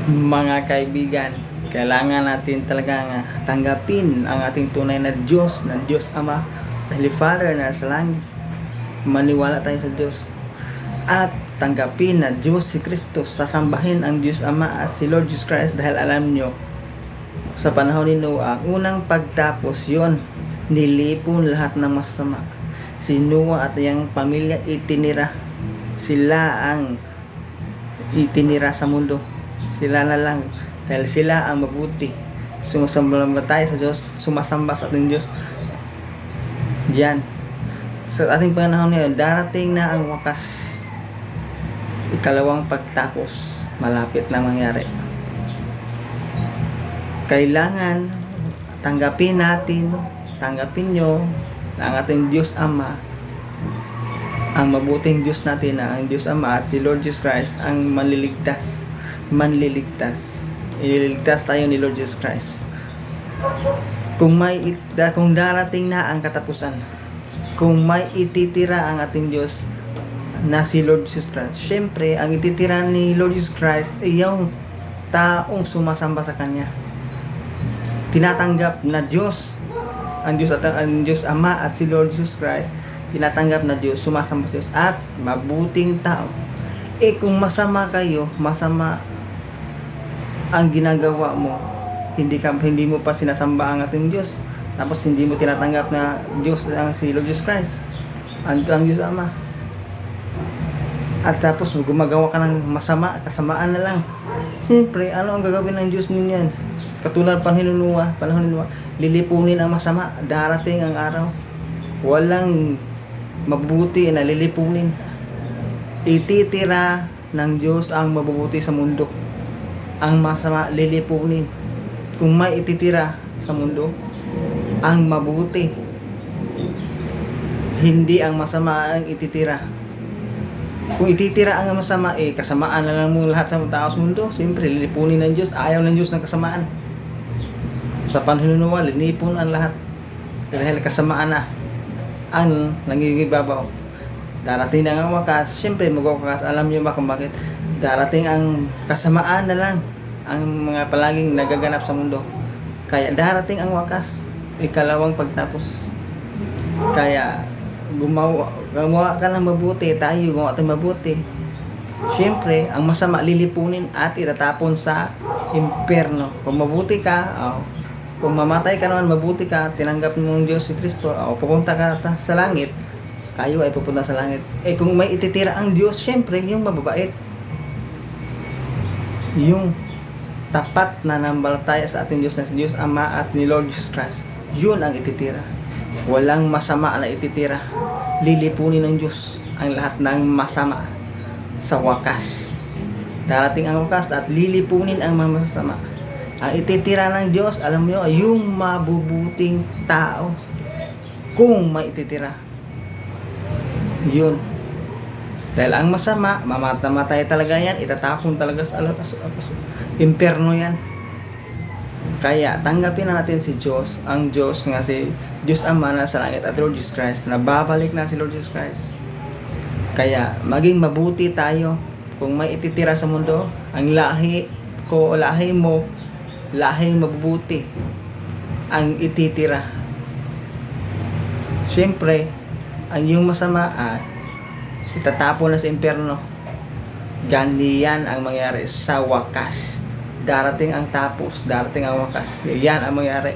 Mga kaibigan, kailangan natin talagang tanggapin ang ating tunay na Diyos, na Diyos Ama, Holy Father na sa langit. Maniwala tayo sa Diyos at tanggapin na Diyos si Kristo. Sasambahin ang Diyos Ama at si Lord Jesus Christ, dahil alam nyo, sa panahon ni Noah, unang pagtapos yon, nilipon lahat ng masasama. Si Noah at iyang pamilya itinira. Sila ang itinira sa mundo. Sila na lang, dahil sila ang mabuti. Sumasamba tayo sa Diyos, sumasamba sa ating Diyos. Diyan, sa ating panahon ngayon, darating na ang wakas. Ikalawang pagtapos, malapit na mangyari. Kailangan tanggapin nyo na ang ating Diyos Ama, ang mabuting Diyos natin, na ang Diyos Ama at si Lord Jesus Christ ang manliligtas. Ililigtas tayo ni Lord Jesus Christ. Kung darating na ang katapusan, kung may ititira ang ating Diyos na si Lord Jesus Christ, syempre ang ititira ni Lord Jesus Christ ay yung taong sumasamba sa Kanya, tinatanggap na Diyos, ang Diyos Ama at si Lord Jesus Christ, tinatanggap na Diyos, sumasamba sa Diyos at mabuting tao. Kung masama kayo, masama ang ginagawa mo, hindi mo pa sinasamba ang ating Diyos, tapos hindi mo tinatanggap na Diyos ang si Lord Jesus Christ, ang Diyos Ama, at tapos gumagawa ka ng kasamaan na lang, siyempre ano ang gagawin ng Diyos ninyan? Katulad panahon ni Noah, lilipunin ang masama. Darating ang araw, walang mabubuti na lilipunin. Ititira ng Diyos ang mabubuti sa mundo, ang masama lilipunin. Kung may ititira sa mundo, ang mabuti, hindi ang masama ang ititira. Kung ititira ang masama, kasamaan na lang mo lahat sa tao sa mundo, siyempre lilipunin ng Diyos. Ayaw ng Diyos ng kasamaan. Sa panahon ni Noah, linipon ang lahat dahil kasamaan na ang nangigibabaw. Darating na ang wakas, siyempre magwawakas. Alam niyo ba kung bakit? Darating ang kasamaan na lang ang mga palaging nagaganap sa mundo. Kaya darating ang wakas, ikalawang pagtapos. Kaya gumawa ka ng mabuti, tayo gumawa tayo mabuti. Siyempre, ang masama lilipunin at itatapon sa impyerno. Kung mabuti ka, kung mamatay ka naman, mabuti ka, tinanggap mo ng Diyos si Kristo, pupunta ka sa langit, kayo ay pupunta sa langit. Kung may ititira ang Diyos, siyempre, yung mababait, yung tapat na nambalataya sa ating Diyos na si Diyos Ama at ni Lord Jesus Christ, yun ang ititira. Walang masama na ititira. Lilipunin ng Diyos ang lahat ng masama sa wakas. Darating ang wakas at lilipunin ang mga masasama. Ang ititira ng Diyos, alam niyo, yung mabubuting tao. Kung may ititira, yun. Dahil ang masama, mamamatay talaga yan, itatapon talaga sa impyerno yan. Kaya tanggapin na natin si Diyos, ang Diyos nga si Diyos Ama na sa langit at Lord Jesus Christ, na babalik na si Lord Jesus Christ. Kaya maging mabuti tayo. Kung may ititira sa mundo, ang lahi ko o lahi mo, lahing mabubuti ang ititira. Siyempre, ang yung masama itatapon na sa impyerno. Ganyan ang mangyari sa wakas. Darating ang tapos, darating ang wakas. Yan ang mangyari.